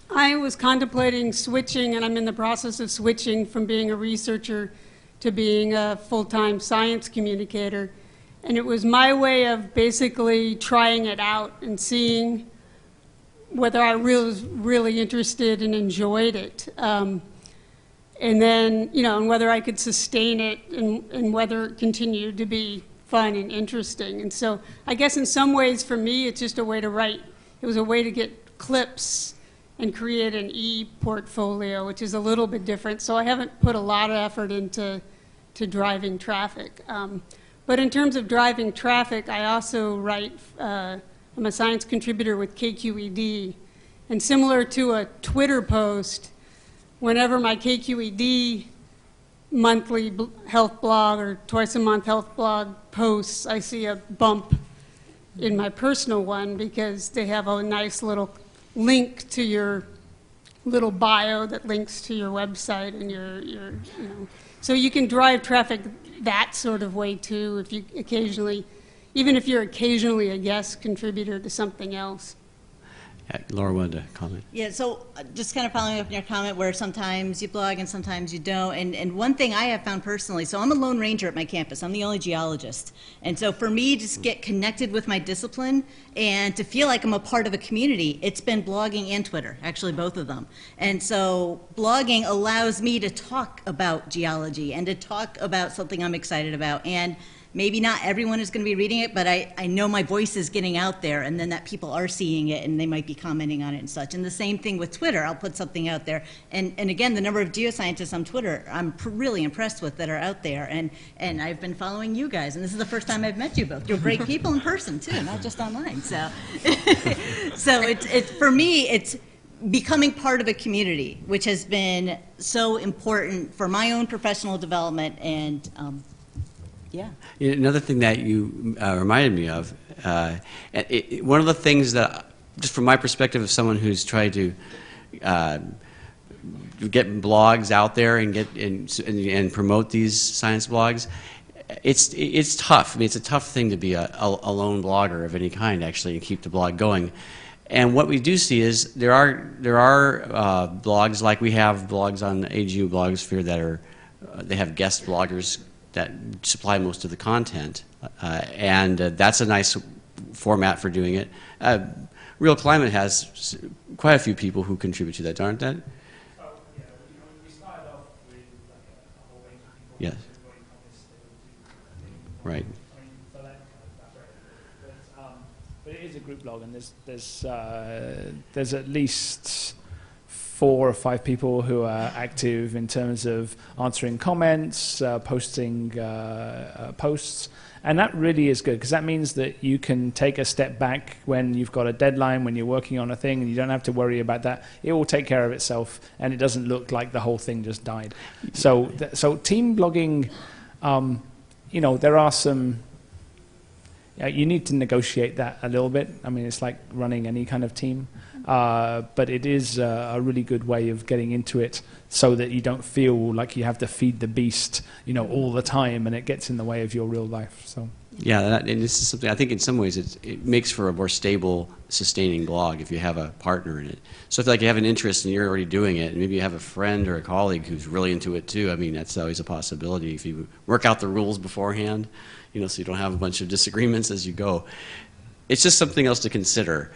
I was contemplating switching, and I'm in the process of switching from being a researcher to being a full-time science communicator. And it was my way of basically trying it out and seeing whether I was really interested and enjoyed it. And then, and whether I could sustain it and whether it continued to be fun and interesting. And so I guess in some ways for me, it's just a way to write. It was a way to get clips and create an e-portfolio, which is a little bit different. So I haven't put a lot of effort into driving traffic. But in terms of driving traffic, I also write, I'm a science contributor with KQED. And similar to a Twitter post, whenever my KQED monthly health blog or twice a month health blog posts, I see a bump in my personal one because they have a nice little link to your little bio that links to your website and your So you can drive traffic that sort of way too if you occasionally, even if you're occasionally a guest contributor to something else. Laura wanted to comment. Yeah, so just kind of following up on your comment where sometimes you blog and sometimes you don't. And one thing I have found personally, so I'm a lone ranger at my campus. I'm the only geologist. And so for me to just get connected with my discipline and to feel like I'm a part of a community, it's been blogging and Twitter, actually both of them. And so blogging allows me to talk about geology and to talk about something I'm excited about. And maybe not everyone is going to be reading it, but I know my voice is getting out there, and then that people are seeing it, and they might be commenting on it and such. And the same thing with Twitter. I'll put something out there. And again, the number of geoscientists on Twitter I'm really impressed with that are out there. And I've been following you guys, and this is the first time I've met you both. You're great people in person, too, not just online. So, so it's for me, it's becoming part of a community, which has been so important for my own professional development and yeah. Another thing that you reminded me of, one of the things that, just from my perspective of someone who's tried to get blogs out there and get and promote these science blogs, it's tough. I mean, it's a tough thing to be a lone blogger of any kind, actually, and keep the blog going. And what we do see is there are blogs, like we have blogs on AGU Blogosphere that are they have guest bloggers that supply most of the content, and that's a nice format for doing it. Real Climate has quite a few people who contribute to that, aren't that? Oh, yeah, we started off with like a whole range of people. Yes. Right. I mean, for that kind of stuff, but it is a group blog, and there's at least 4 or 5 people who are active in terms of answering comments, posting posts, and that really is good because that means that you can take a step back when you've got a deadline, when you're working on a thing, and you don't have to worry about that. It will take care of itself, and it doesn't look like the whole thing just died. So team blogging, you know, there are some. You need to negotiate that a little bit. I mean, it's like running any kind of team. But it is a really good way of getting into it so that you don't feel like you have to feed the beast, you know, all the time and it gets in the way of your real life. So. Yeah, and this is something, I think in some ways it makes for a more stable, sustaining blog if you have a partner in it. So if like you have an interest and you're already doing it, and maybe you have a friend or a colleague who's really into it too, I mean, that's always a possibility if you work out the rules beforehand, you know, so you don't have a bunch of disagreements as you go. It's just something else to consider.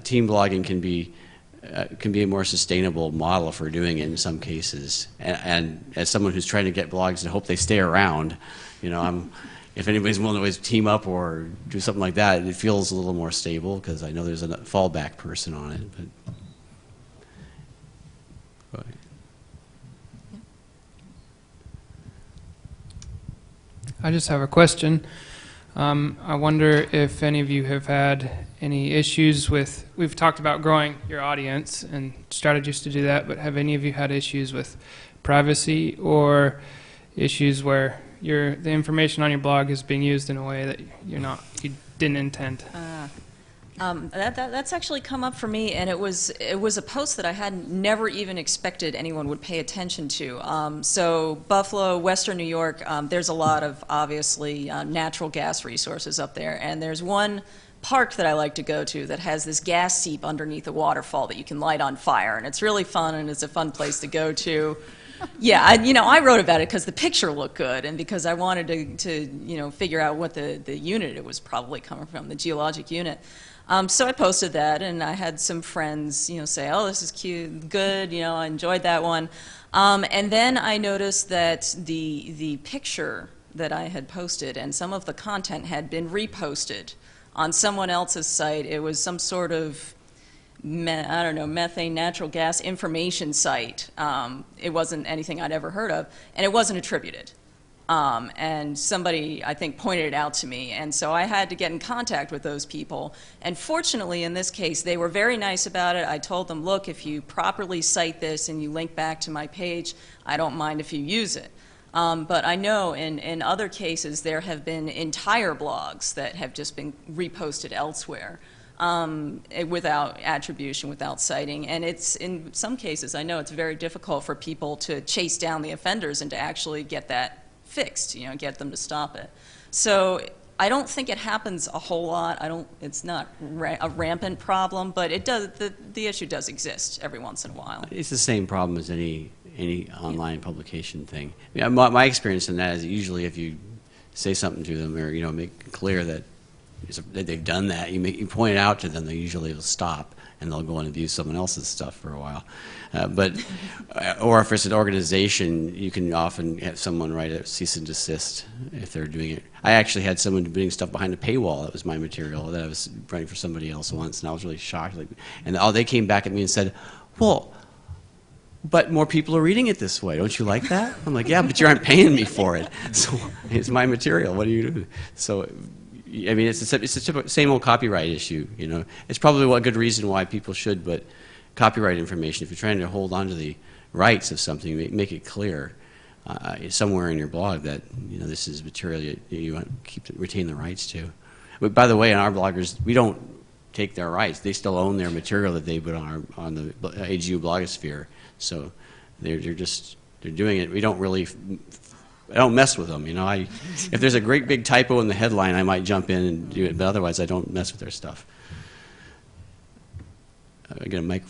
Team blogging can be a more sustainable model for doing it in some cases. And as someone who's trying to get blogs and hope they stay around, you know, if anybody's willing to always team up or do something like that, it feels a little more stable because I know there's a fallback person on it. But, I just have a question. I wonder if any of you have had any issues with, we've talked about growing your audience and strategies to do that, but have any of you had issues with privacy or issues where the information on your blog is being used in a way that you didn't intend? That's actually come up for me, and it was a post that I had never even expected anyone would pay attention to. So Buffalo, Western New York, there's a lot of obviously natural gas resources up there, and there's one park that I like to go to that has this gas seep underneath a waterfall that you can light on fire, and it's really fun, and it's a fun place to go to. Yeah, I wrote about it because the picture looked good, and because I wanted to figure out what the unit it was probably coming from, the geologic unit. So I posted that, and I had some friends, say, "Oh, this is cute, good, I enjoyed that one." And then I noticed that the picture that I had posted and some of the content had been reposted on someone else's site. It was some sort of methane natural gas information site. It wasn't anything I'd ever heard of, and it wasn't attributed. And somebody, I think, pointed it out to me, and so I had to get in contact with those people. And fortunately, in this case, they were very nice about it. I told them, look, if you properly cite this and you link back to my page, I don't mind if you use it. But I know in other cases there have been entire blogs that have just been reposted elsewhere without attribution, without citing. And it's, in some cases, I know it's very difficult for people to chase down the offenders and to actually get that fixed, get them to stop it. So I don't think it happens a whole lot. It's not a rampant problem, but it does. The issue does exist every once in a while. It's the same problem as any online publication thing. Yeah, my experience in that is usually if you say something to them or make it clear that they've done that, you point it out to them, they usually will stop and they'll go and view someone else's stuff for a while. Or if it's an organization, you can often have someone write a cease and desist if they're doing it. I actually had someone doing stuff behind a paywall. That was my material that I was writing for somebody else once, and I was really shocked. And they came back at me and said, "Well, but more people are reading it this way. Don't you like that?" I'm like, "Yeah, but you aren't paying me for it. So it's my material. What do you do?" So, I mean, it's the same old copyright issue. It's probably a good reason why people should, but copyright information, if you're trying to hold on to the rights of something, make it clear somewhere in your blog that this is material you want to retain the rights to. But by the way, on our bloggers, we don't take their rights. They still own their material that they put on the AGU blogosphere. So they're doing it. We don't really. I don't mess with them. If there's a great big typo in the headline, I might jump in and do it. But otherwise, I don't mess with their stuff. I get a mic.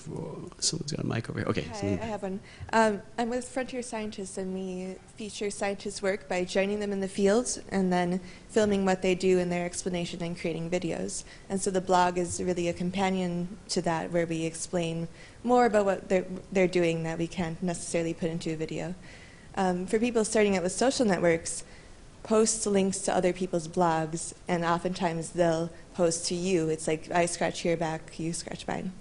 Someone's got a mic over here. Okay. Hi, I have one. I'm with Frontier Scientists, and we feature scientists' work by joining them in the field and then filming what they do in their explanation and creating videos. And so the blog is really a companion to that, where we explain more about what they're doing that we can't necessarily put into a video. For people starting out with social networks, post links to other people's blogs, and oftentimes they'll post to you. It's like, I scratch your back, you scratch mine.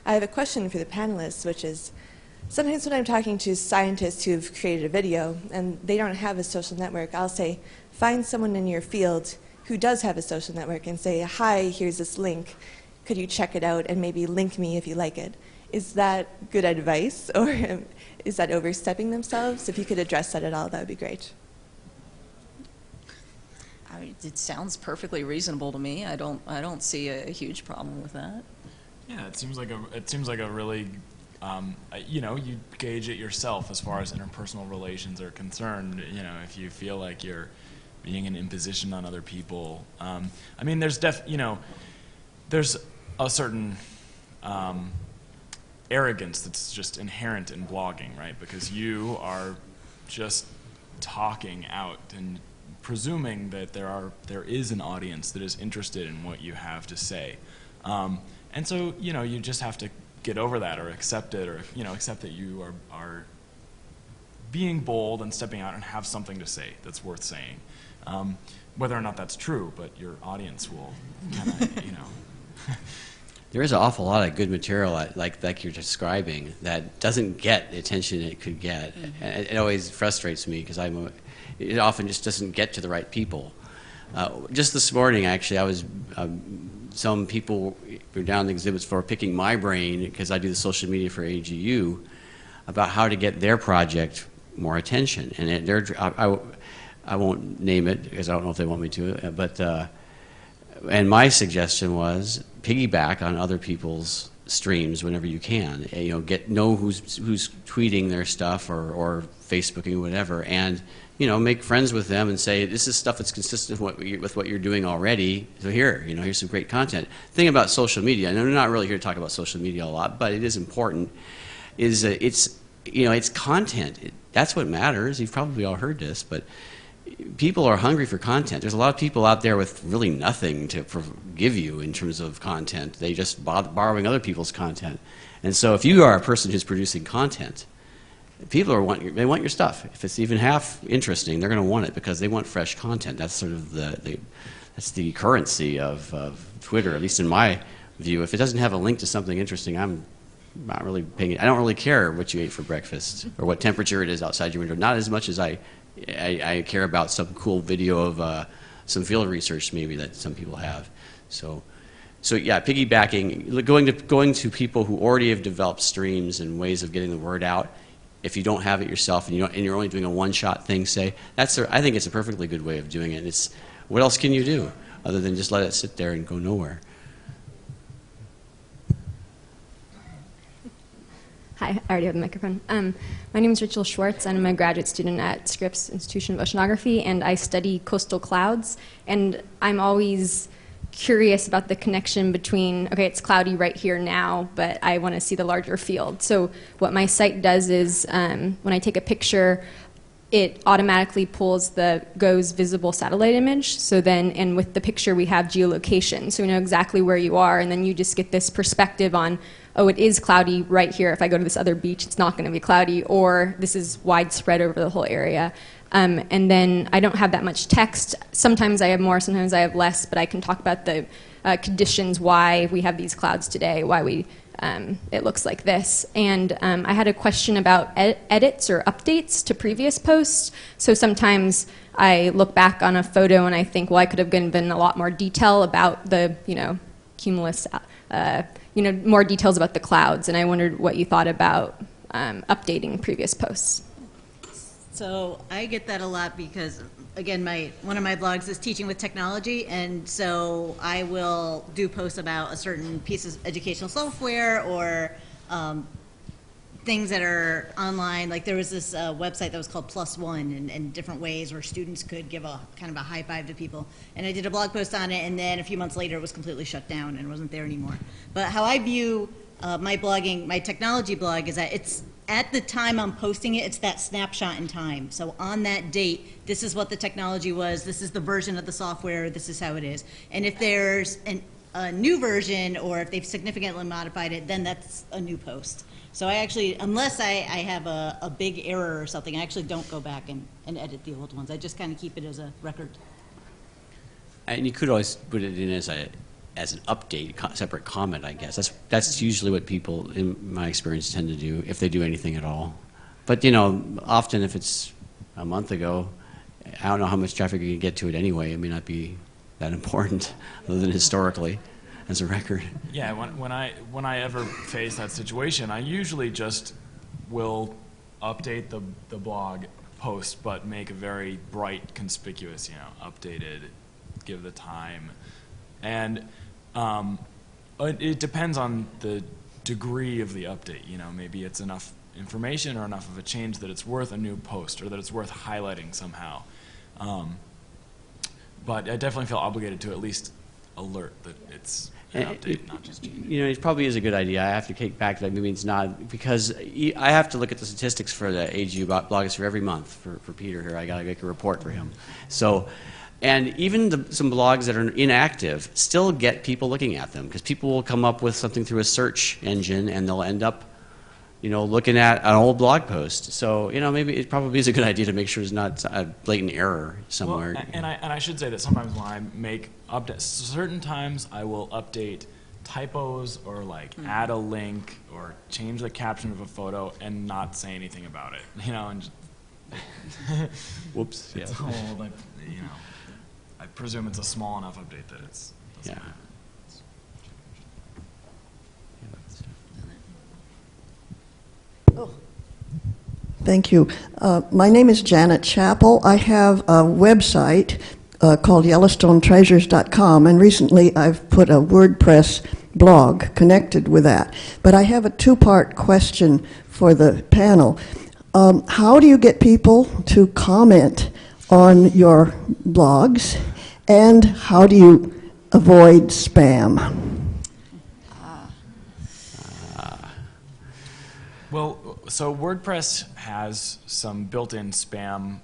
I have a question for the panelists, which is, sometimes when I'm talking to scientists who've created a video and they don't have a social network, I'll say, find someone in your field who does have a social network and say, "Hi, here's this link. Could you check it out and maybe link me if you like it?" Is that good advice, or is that overstepping themselves? If you could address that at all, that would be great. It sounds perfectly reasonable to me. I don't see a huge problem with that. Yeah, it seems like a really, you gauge it yourself as far as interpersonal relations are concerned. If you feel like you're being an imposition on other people. I mean, there's there's a certain arrogance that's just inherent in blogging, right? Because you are just talking out and presuming that there is an audience that is interested in what you have to say. And so, you just have to get over that or accept it, or, accept that you are being bold and stepping out and have something to say that's worth saying. Whether or not that's true, but your audience will kind of, There is an awful lot of good material like you're describing that doesn't get the attention it could get. Mm-hmm. And it always frustrates me because it often just doesn't get to the right people. Just this morning, actually, I was some people were down the exhibits floor picking my brain, because I do the social media for AGU, about how to get their project more attention. And I won't name it because I don't know if they want me to, but and my suggestion was piggyback on other people's streams whenever you can. Know who's tweeting their stuff or Facebooking or whatever, and make friends with them and say, this is stuff that's consistent with what you're doing already. So here's some great content. The thing about social media, and I'm not really here to talk about social media a lot, but it is important, is it's content. That's what matters. You've probably all heard this, but people are hungry for content. There's a lot of people out there with really nothing to give you in terms of content. They just borrowing other people's content. And so if you are a person who's producing content, people they want your stuff. If it's even half interesting, they're going to want it because they want fresh content. That's sort of that's the currency of Twitter, at least in my view. If it doesn't have a link to something interesting, I'm not really paying it. I don't really care what you ate for breakfast or what temperature it is outside your window. Not as much as I care about some cool video of some field research maybe that some people have. So yeah, piggybacking, going to people who already have developed streams and ways of getting the word out. If you don't have it yourself and you're only doing a one-shot thing, I think it's a perfectly good way of doing it. What else can you do other than just let it sit there and go nowhere? Hi, I already have the microphone. My name is Rachel Schwartz, and I'm a graduate student at Scripps Institution of Oceanography, and I study coastal clouds. And I'm always curious about the connection between, okay, it's cloudy right here now, but I want to see the larger field. So what my site does is when I take a picture, it automatically pulls the GOES visible satellite image. So then, and with the picture, we have geolocation. So we know exactly where you are, and then you just get this perspective on, oh, it is cloudy right here. If I go to this other beach, it's not going to be cloudy, or this is widespread over the whole area. And then I don't have that much text. Sometimes I have more, sometimes I have less, but I can talk about the conditions, why we have these clouds today, why we it looks like this. And I had a question about edits or updates to previous posts. So sometimes I look back on a photo and I think, well, I could have given a lot more detail about the, cumulus, more details about the clouds. And I wondered what you thought about updating previous posts. So I get that a lot because, again, one of my blogs is teaching with technology, and so I will do posts about a certain piece of educational software or things that are online. Like there was this website that was called Plus One, and different ways where students could give a kind of a high five to people. And I did a blog post on it, and then a few months later it was completely shut down and wasn't there anymore. But how I view my blogging, my technology blog, is that it's at the time I'm posting it, it's that snapshot in time. So on that date, this is what the technology was, this is the version of the software, this is how it is. And if there's a new version, or if they've significantly modified it, then that's a new post. So I actually, unless I have a big error or something, I actually don't go back and edit the old ones. I just kind of keep it as a record. And you could always put it in as an update, separate comment, I guess. That's usually what people, in my experience, tend to do, if they do anything at all. But, often if it's a month ago, I don't know how much traffic you can get to it anyway. It may not be that important, other than historically, as a record. Yeah, when I ever face that situation, I usually just will update the blog post, but make a very bright, conspicuous, updated, give the time. And it depends on the degree of the update. Maybe it's enough information or enough of a change that it's worth a new post, or that it's worth highlighting somehow. But I definitely feel obligated to at least alert that it's an update, not just change. It probably is a good idea. I have to kick back that maybe it's not, because I have to look at the statistics for the AGU bloggers for every month. For Peter here, I got to make a report for him. So. And even some blogs that are inactive still get people looking at them, because people will come up with something through a search engine and they'll end up, looking at an old blog post. So, maybe it probably is a good idea to make sure there's not a blatant error somewhere. Well, and I should say that sometimes when I make updates, certain times I will update typos or add a link or change the caption of a photo and not say anything about it, and just whoops. Yeah. It's old, I presume it's a small enough update that it's... Yeah. Oh. Thank you. My name is Janet Chappell. I have a website called YellowstoneTreasures.com, and recently I've put a WordPress blog connected with that. But I have a two-part question for the panel. How do you get people to comment on your blogs, and how do you avoid spam? Well, so WordPress has some built-in spam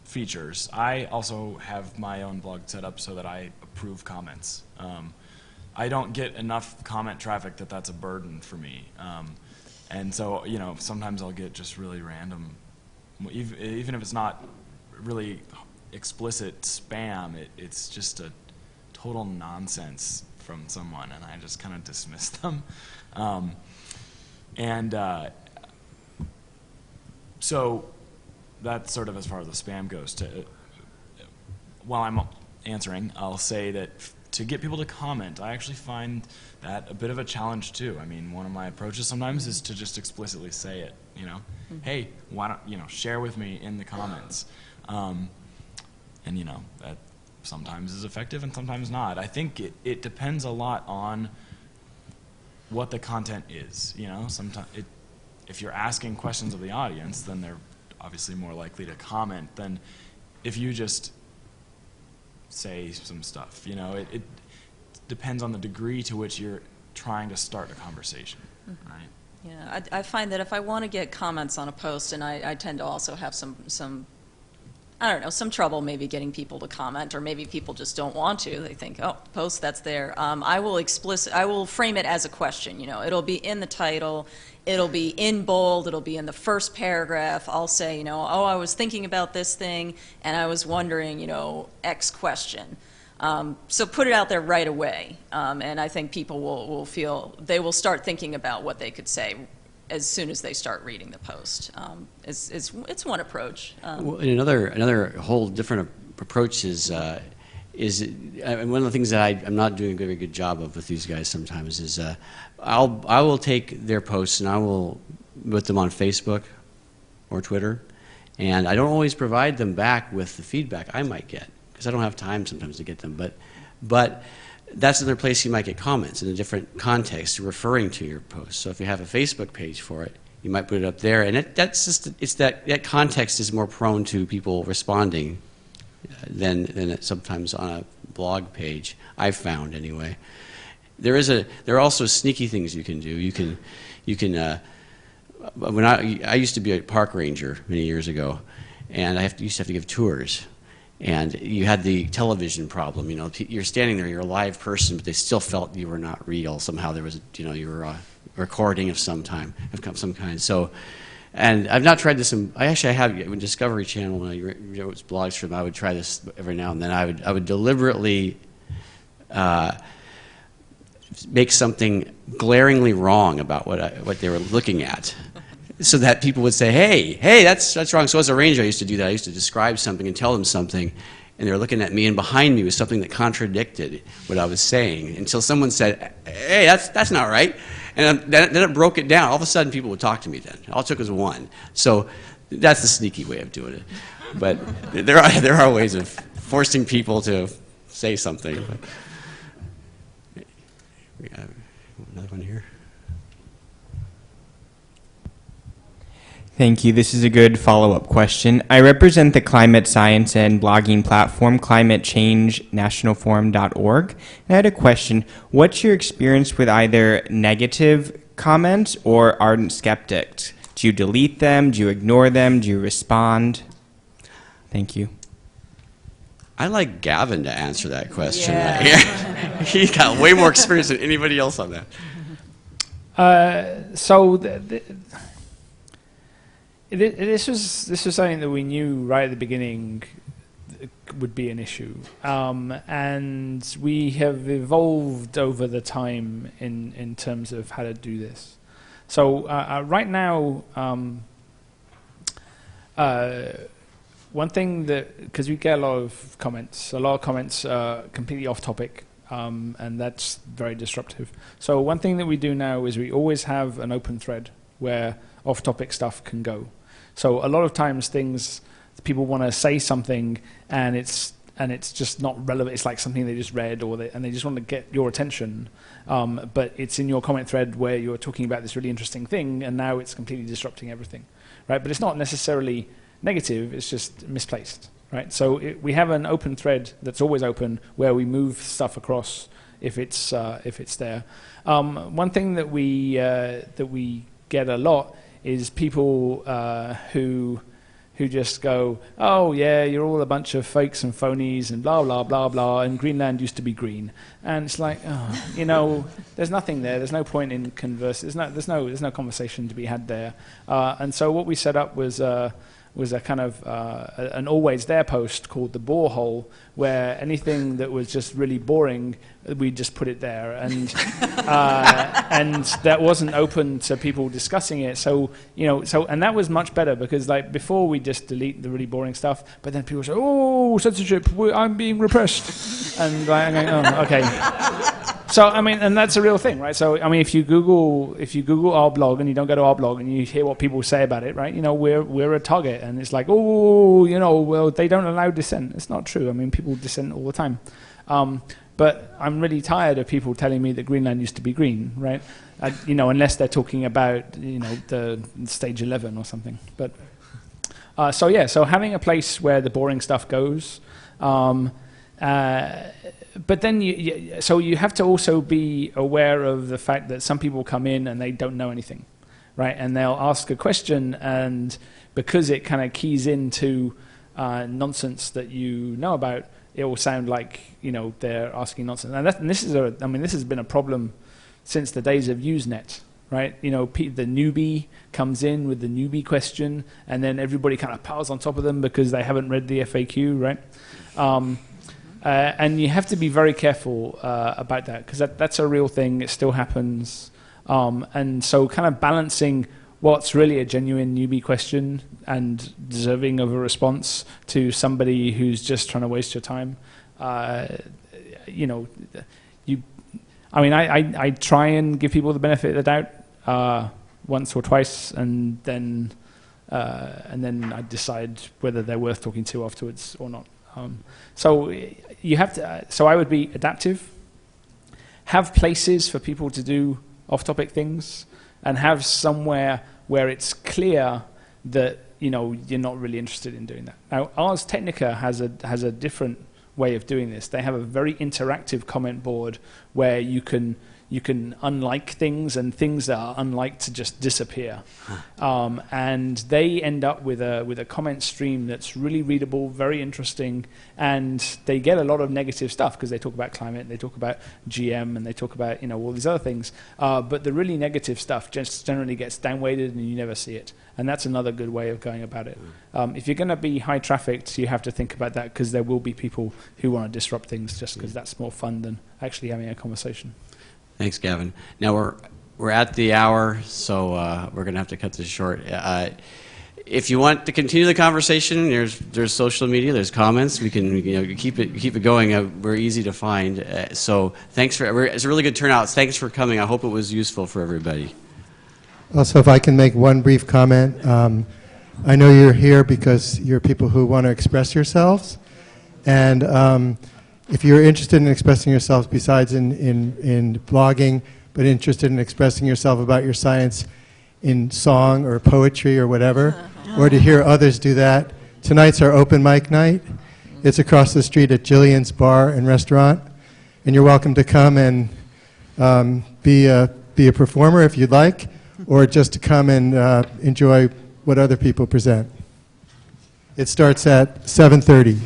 features. I also have my own blog set up so that I approve comments. I don't get enough comment traffic that's a burden for me. And so, sometimes I'll get just really random, even if it's not really explicit spam, it's just a total nonsense from someone, and I just kind of dismiss them. So that's sort of as far as the spam goes. While I'm answering, I'll say that to get people to comment, I actually find that a bit of a challenge too. I mean, one of my approaches sometimes is to just explicitly say it, hey, why don't, share with me in the comments. And that sometimes is effective and sometimes not. I think it depends a lot on what the content is. You know, sometimes if you're asking questions of the audience, then they're obviously more likely to comment than if you just say some stuff. You know, it depends on the degree to which you're trying to start a conversation, right? Yeah, I find that if I want to get comments on a post, and I tend to also have some I don't know, some trouble maybe getting people to comment, or maybe people just don't want to. They think, oh, post, that's there. I will frame it as a question. You know, it'll be in the title, it'll be in bold, it'll be in the first paragraph. I'll say, you know, oh, I was thinking about this thing, and I was wondering, you know, X question. So put it out there right away, and I think people will feel, they will start thinking about what they could say as soon as they start reading the post. It's one approach. Well, and another whole different approach is one of the things that I'm not doing a very good job of with these guys sometimes is I will take their posts and I will put them on Facebook or Twitter, and I don't always provide them back with the feedback I might get because I don't have time sometimes to get them, but that's another place you might get comments in a different context referring to your post. So if you have a Facebook page for it, you might put it up there, and that context is more prone to people responding than sometimes on a blog page. I've found anyway. There are also sneaky things you can do. You can when I used to be a park ranger many years ago, and used to have to give tours. And you had the television problem, you know, you're standing there, you're a live person, but they still felt you were not real. Somehow there was, you know, you were a recording of some kind. So, and I've not tried this, I have, when Discovery Channel, when I wrote blogs for them, I would try this every now and then. I would deliberately make something glaringly wrong about what they were looking at, so that people would say, hey, that's wrong. So as a ranger, I used to do that. I used to describe something and tell them something, and they were looking at me, and behind me was something that contradicted what I was saying, until someone said, hey, that's not right. And then it broke it down. All of a sudden, people would talk to me then. All it took was one. So that's the sneaky way of doing it. But there are ways of forcing people to say something. We have another one here. Thank you. This is a good follow-up question. I represent the climate science and blogging platform, climatechangenationalforum.org. And I had a question. What's your experience with either negative comments or ardent skeptics? Do you delete them? Do you ignore them? Do you respond? Thank you. I'd like Gavin to answer that question. Yeah. He's got way more experience than anybody else on that. This was something that we knew right at the beginning would be an issue, and we have evolved over the time in terms of how to do this. So right now, one thing that, because we get a lot of comments completely off topic, and that's very disruptive. So one thing that we do now is we always have an open thread where off topic stuff can go. So a lot of times people want to say something and it's just not relevant. It's like something they just read and they just want to get your attention. But it's in your comment thread where you're talking about this really interesting thing, and now it's completely disrupting everything, right? But it's not necessarily negative, it's just misplaced, right? So we have an open thread that's always open where we move stuff across if it's there. One thing that we get a lot is people who just go, oh yeah, you're all a bunch of fakes and phonies and blah blah blah blah, and Greenland used to be green, and it's like, oh, you know, there's nothing there. There's no point in conversing. There's no conversation to be had there. And so what we set up was a kind of an always there post called the borehole, where anything that was just really boring, we just put it there, and and that wasn't open to people discussing it. So and that was much better, because like before we just delete the really boring stuff, but then people say, oh, censorship, I'm being repressed, and I'm going, oh, okay. So I mean, and that's a real thing, right? So I mean, if you Google our blog and you don't go to our blog and you hear what people say about it, right? You know, we're a target, and it's like, oh, you know, well, they don't allow dissent. It's not true. I mean, people dissent all the time. but I'm really tired of people telling me that Greenland used to be green, right? You know, unless they're talking about, you know, the stage 11 or something. But so yeah, so having a place where the boring stuff goes. But then so you have to also be aware of the fact that some people come in and they don't know anything, right? And they'll ask a question, and because it kind of keys into nonsense that you know about, it will sound like, you know, they're asking nonsense. And this has been a problem since the days of Usenet, right? You know, the newbie comes in with the newbie question, and then everybody kind of piles on top of them because they haven't read the FAQ, right? And you have to be very careful about that, because that's a real thing. It still happens. And so kind of balancing what's really a genuine newbie question and deserving of a response to somebody who's just trying to waste your time. You know, I try and give people the benefit of the doubt once or twice, and then I decide whether they're worth talking to afterwards or not. So you have to. So I would be adaptive. Have places for people to do off-topic things, and have somewhere where it's clear that, you know, you're not really interested in doing that. Now, Ars Technica has a different way of doing this. They have a very interactive comment board where you can unlike things, and things that are unliked to just disappear. And they end up with a comment stream that's really readable, very interesting, and they get a lot of negative stuff because they talk about climate, they talk about GM, and they talk about, you know, all these other things. But the really negative stuff just generally gets downweighted and you never see it. And that's another good way of going about it. If you're going to be high trafficked, you have to think about that, because there will be people who want to disrupt things just because that's more fun than actually having a conversation. Thanks, Gavin. Now we're at the hour, so we're going to have to cut this short. If you want to continue the conversation, there's social media, there's comments. We can keep it going. We're easy to find. So thanks it's a really good turnout. Thanks for coming. I hope it was useful for everybody. Also, if I can make one brief comment, I know you're here because you're people who want to express yourselves, and if you're interested in expressing yourselves besides in blogging, but interested in expressing yourself about your science in song or poetry or whatever, or to hear others do that, tonight's our open mic night. It's across the street at Jillian's Bar and Restaurant, and you're welcome to come and be a performer if you'd like, or just to come and enjoy what other people present. It starts at 7:30.